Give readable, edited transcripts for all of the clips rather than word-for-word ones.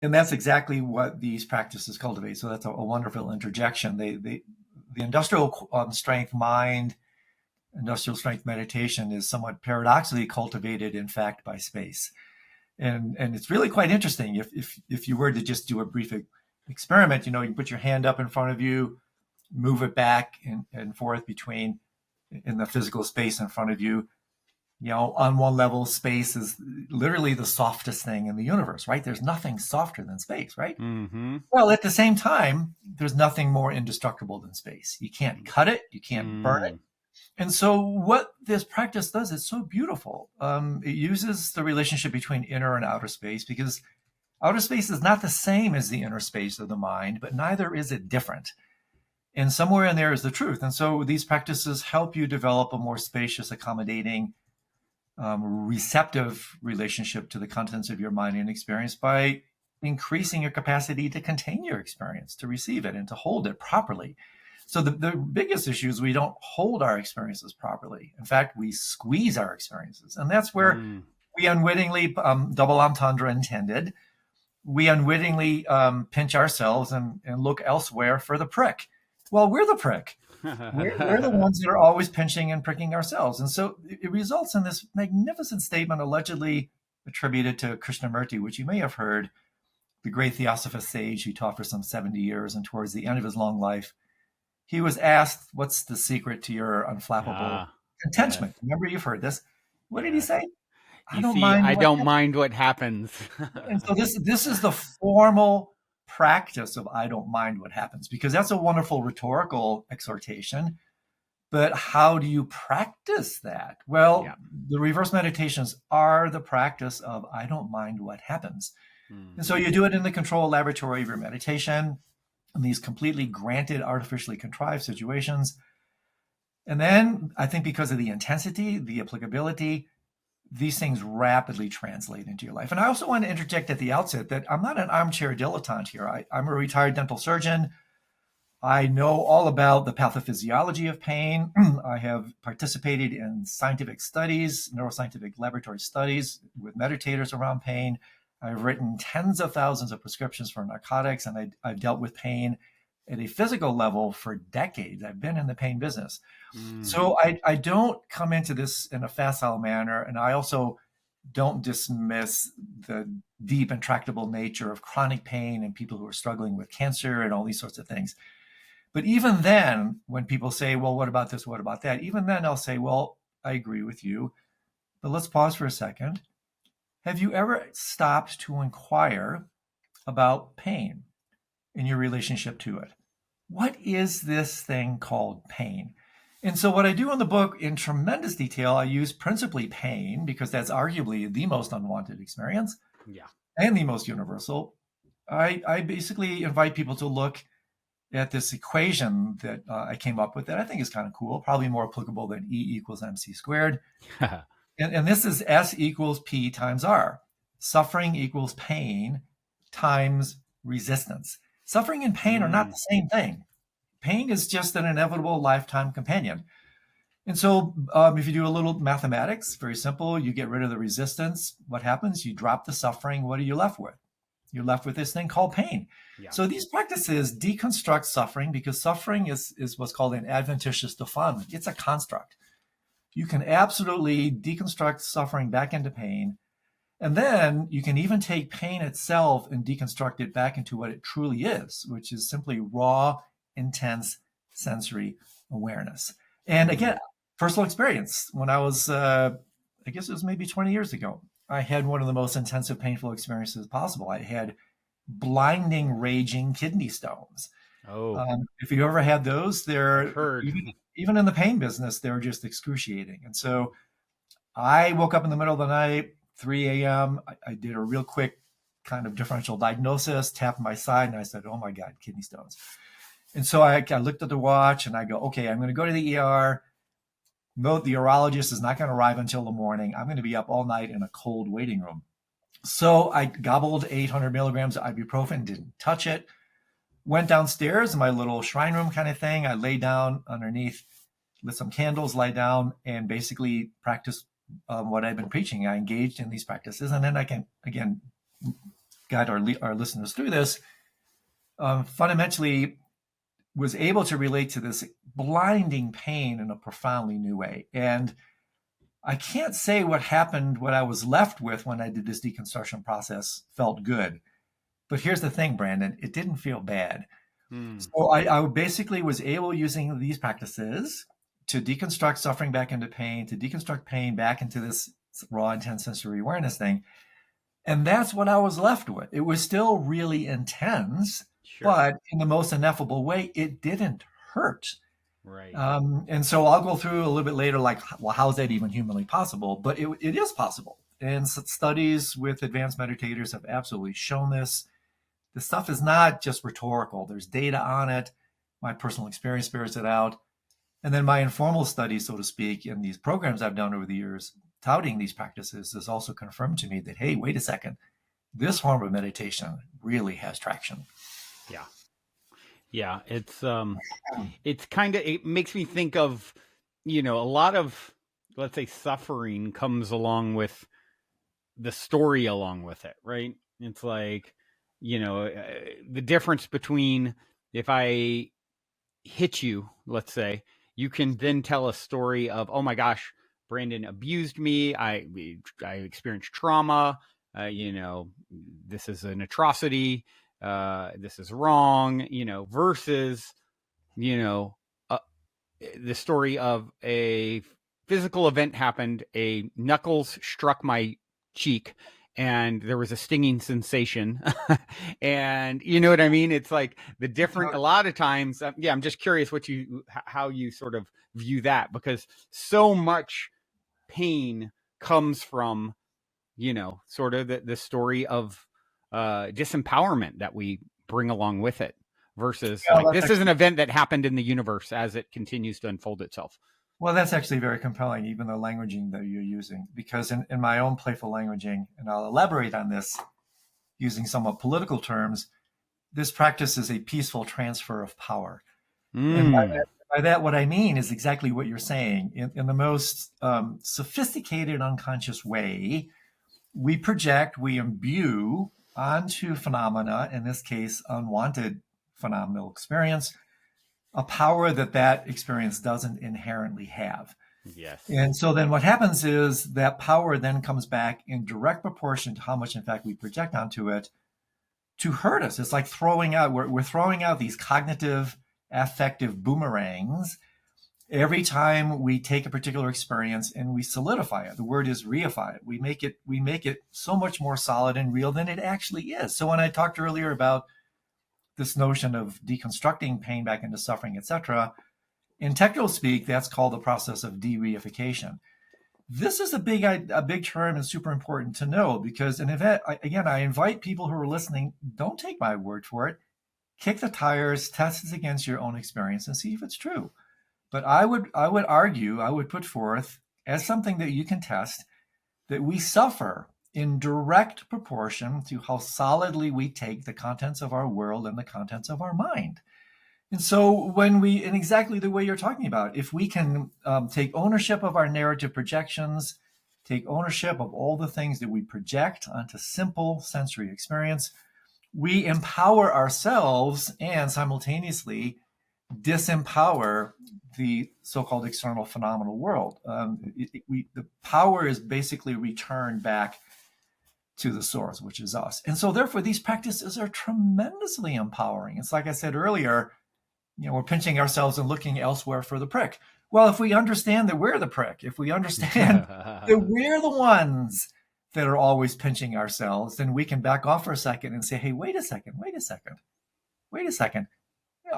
And that's exactly what these practices cultivate. So that's a wonderful interjection. The industrial strength mind, industrial strength meditation is somewhat paradoxically cultivated, in fact, by space. And it's really quite interesting. If you were to just do a brief experiment, you put your hand up in front of you, move it back and forth between in the physical space in front of you. On one level, space is literally the softest thing in the universe, right? There's nothing softer than space, right? Mm-hmm. Well, at the same time, there's nothing more indestructible than space. You can't cut it, you can't burn it. And so what this practice does is so beautiful. It uses the relationship between inner and outer space, because outer space is not the same as the inner space of the mind, but neither is it different. And somewhere in there is the truth. And so these practices help you develop a more spacious, accommodating, receptive relationship to the contents of your mind and experience by increasing your capacity to contain your experience, to receive it, and to hold it properly. So the biggest issue is we don't hold our experiences properly. In fact, we squeeze our experiences. And that's where we unwittingly, double entendre intended, we unwittingly pinch ourselves and look elsewhere for the prick. Well, we're the prick. We're the ones that are always pinching and pricking ourselves. And so it results in this magnificent statement allegedly attributed to Krishnamurti, which you may have heard, the great theosophist sage who taught for some 70 years. And towards the end of his long life, he was asked, what's the secret to your unflappable contentment? Yes. Remember, you've heard this. What did he say? I don't mind what happens. And so this is the formal practice of I don't mind what happens, because that's a wonderful rhetorical exhortation. But how do you practice that? Well, the reverse meditations are the practice of I don't mind what happens. And so you do it in the controlled laboratory of your meditation, in these completely granted, artificially contrived situations. And then I think because of the intensity, the applicability, these things rapidly translate into your life. And I also want to interject at the outset that I'm not an armchair dilettante here. I'm a retired dental surgeon. I know all about the pathophysiology of pain. I have participated in scientific studies, neuroscientific laboratory studies with meditators around pain. I've written tens of thousands of prescriptions for narcotics, and I've dealt with pain at a physical level for decades. I've been in the pain business. So I don't come into this in a facile manner, and I also don't dismiss the deep, intractable nature of chronic pain and people who are struggling with cancer and all these sorts of things. But even then, when people say, well, what about this? What about that? Even then, I'll say, well, I agree with you, but let's pause for a second. Have you ever stopped to inquire about pain in your relationship to it? What is this thing called pain? And so what I do in the book in tremendous detail, I use principally pain because that's arguably the most unwanted experience and the most universal. I basically invite people to look at this equation that I came up with that I think is kind of cool, probably more applicable than E equals MC squared. And this is S equals P times R. Suffering equals pain times resistance. Suffering and pain are not the same thing. Pain is just an inevitable lifetime companion. And so if you do a little mathematics, very simple, you get rid of the resistance. What happens? You drop the suffering. What are you left with? You're left with this thing called pain. So these practices deconstruct suffering, because suffering is what's called an adventitious defilement. It's a construct. You can absolutely deconstruct suffering back into pain. And then you can even take pain itself and deconstruct it back into what it truly is, which is simply raw, intense sensory awareness. And again, personal experience. When I was, I guess it was maybe 20 years ago, I had one of the most intensive, painful experiences possible. I had blinding, raging kidney stones. If you ever had those, they're even in the pain business, they're just excruciating. And so I woke up in the middle of the night, 3 a.m. I did a real quick kind of differential diagnosis, tapped my side, and I said, oh my God, kidney stones. And so I looked at the watch and I go, okay, I'm going to go to the ER. No, the urologist is not going to arrive until the morning. I'm going to be up all night in a cold waiting room. So I gobbled 800 milligrams of ibuprofen, didn't touch it. Went downstairs in my little shrine room kind of thing. I lay down underneath, lit some candles, lay down, and basically practiced what I've been preaching. I engaged in these practices. And then I can, again, guide our listeners through this, fundamentally was able to relate to this blinding pain in a profoundly new way. And I can't say what happened, what I was left with when I did this deconstruction process felt good. But here's the thing, Brandon, it didn't feel bad. So I basically was able, using these practices, to deconstruct suffering back into pain, to deconstruct pain back into this raw, intense sensory awareness thing. And that's what I was left with. It was still really intense, but in the most ineffable way, it didn't hurt. Right. And so I'll go through a little bit later, like, well, how is that even humanly possible? But it is possible. And studies with advanced meditators have absolutely shown this. This stuff is not just rhetorical. There's data on it. My personal experience bears it out. And then my informal studies, so to speak, in these programs I've done over the years, touting these practices, has also confirmed to me that, hey, wait a second, this form of meditation really has traction. Yeah. Yeah. It's kind of, it makes me think of, a lot of, let's say, suffering comes along with the story along with it, right? It's like, the difference between if I hit you, let's say, you can then tell a story of, oh my gosh, Brandon abused me. I experienced trauma. This is an atrocity. This is wrong, versus, the story of a physical event happened. A knuckles struck my cheek and there was a stinging sensation. And you know what I mean? It's like the different, a lot of times, I'm just curious how you sort of view that, because so much pain comes from, sort of the story of disempowerment that we bring along with it, versus this is an event that happened in the universe as it continues to unfold itself. Well, that's actually very compelling, even the languaging that you're using, because in my own playful languaging, and I'll elaborate on this using somewhat political terms, this practice is a peaceful transfer of power. And by that, what I mean is exactly what you're saying. In the most sophisticated unconscious way, we project, we imbue onto phenomena, in this case, unwanted phenomenal experience, a power that experience doesn't inherently have. Yes. And so then what happens is that power then comes back in direct proportion to how much, in fact, we project onto it to hurt us. It's like throwing out, we're throwing out these cognitive, affective boomerangs every time we take a particular experience and we solidify it. The word is reify it. We make it so much more solid and real than it actually is. So when I talked earlier about this notion of deconstructing pain back into suffering, etc., in technical speak, that's called the process of de-reification. This is a big term and super important to know, because I invite people who are listening, don't take my word for it. Kick the tires, test this against your own experience and see if it's true. But I would put forth as something that you can test, that we suffer in direct proportion to how solidly we take the contents of our world and the contents of our mind. And so in exactly the way you're talking about, if we can take ownership of our narrative projections, take ownership of all the things that we project onto simple sensory experience, we empower ourselves and simultaneously disempower the so-called external phenomenal world. The power is basically returned back to the source, which is us. And so therefore, these practices are tremendously empowering. It's like I said earlier, we're pinching ourselves and looking elsewhere for the prick. Well, if we understand that we're the prick, if we understand that we're the ones that are always pinching ourselves, then we can back off for a second and say, hey, wait a second.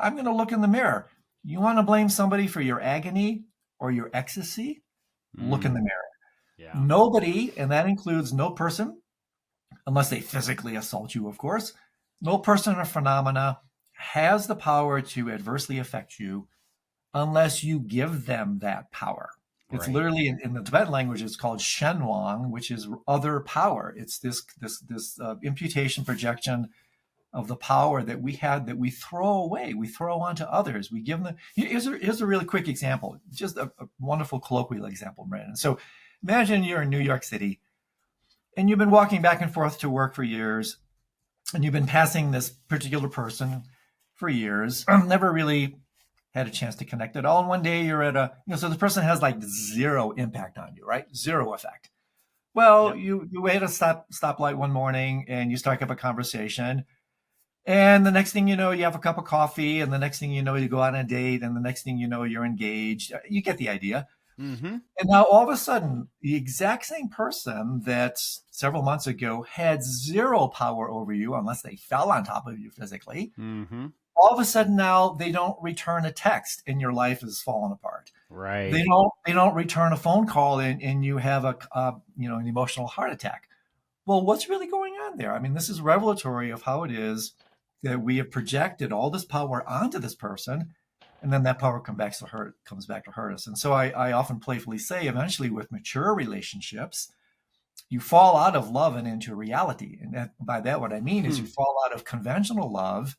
I'm going to look in the mirror. You want to blame somebody for your agony or your ecstasy? Look in the mirror. Yeah. Nobody, and that includes no person, unless they physically assault you, of course, no person or phenomena has the power to adversely affect you unless you give them that power. It's literally in the Tibetan language, it's called shenwang, which is other power. It's this imputation projection of the power that we had that we throw away, we throw onto others. We give them. Here's a really quick example, just a wonderful colloquial example, Brandon. So imagine you're in New York City and you've been walking back and forth to work for years. and you've been passing this particular person for years, never really had a chance to connect at all. And one day you're at so the person has like zero impact on you, right? Zero effect. Well, Yep. you wait at a stoplight one morning and you strike up a conversation. And the next thing you know, you have a cup of coffee. And the next thing you know, you go on a date. And the next thing you know, you're engaged. You get the idea. Mm-hmm. And now all of a sudden, the exact same person that several months ago had zero power over you, unless they fell on top of you physically, Mm-hmm. all of a sudden now they don't return a text and your life is falling apart. Right. They don't return a phone call and you have an emotional heart attack. Well, what's really going on there? I mean, this is revelatory of how it is that we have projected all this power onto this person, and then that power comes back to hurt us. And so I often playfully say, eventually, with mature relationships, you fall out of love and into reality. And by that, what I mean is you fall out of conventional love,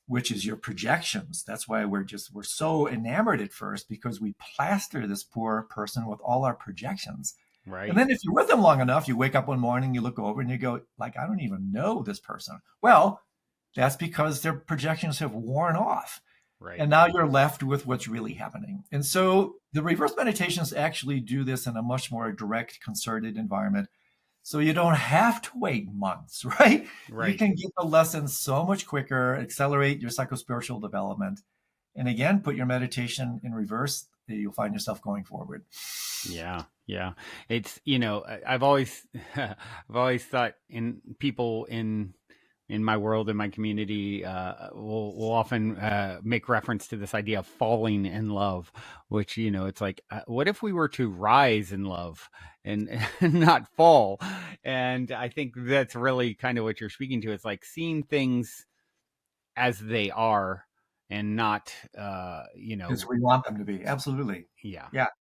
which is your projections. That's why we're so enamored at first, because we plaster this poor person with all our projections. And Right. then if you're with them long enough, you wake up one morning, you look over and you go, like, I don't even know this person. Well, that's because their projections have worn off. Right. And now you're left with what's really happening. And so the reverse meditations actually do this in a much more direct, concerted environment. So you don't have to wait months, right? You Right. can get the lessons so much quicker, accelerate your psychospiritual development. And again, put your meditation in reverse, you'll find yourself going forward. Yeah. Yeah. It's, I've always, I've always thought in people in my world, in my community, will often make reference to this idea of falling in love, which, it's like, what if we were to rise in love and, and not fall? And I think that's really kind of what you're speaking to. It's like seeing things as they are and not, As we want them to be. Absolutely. yeah. Yeah.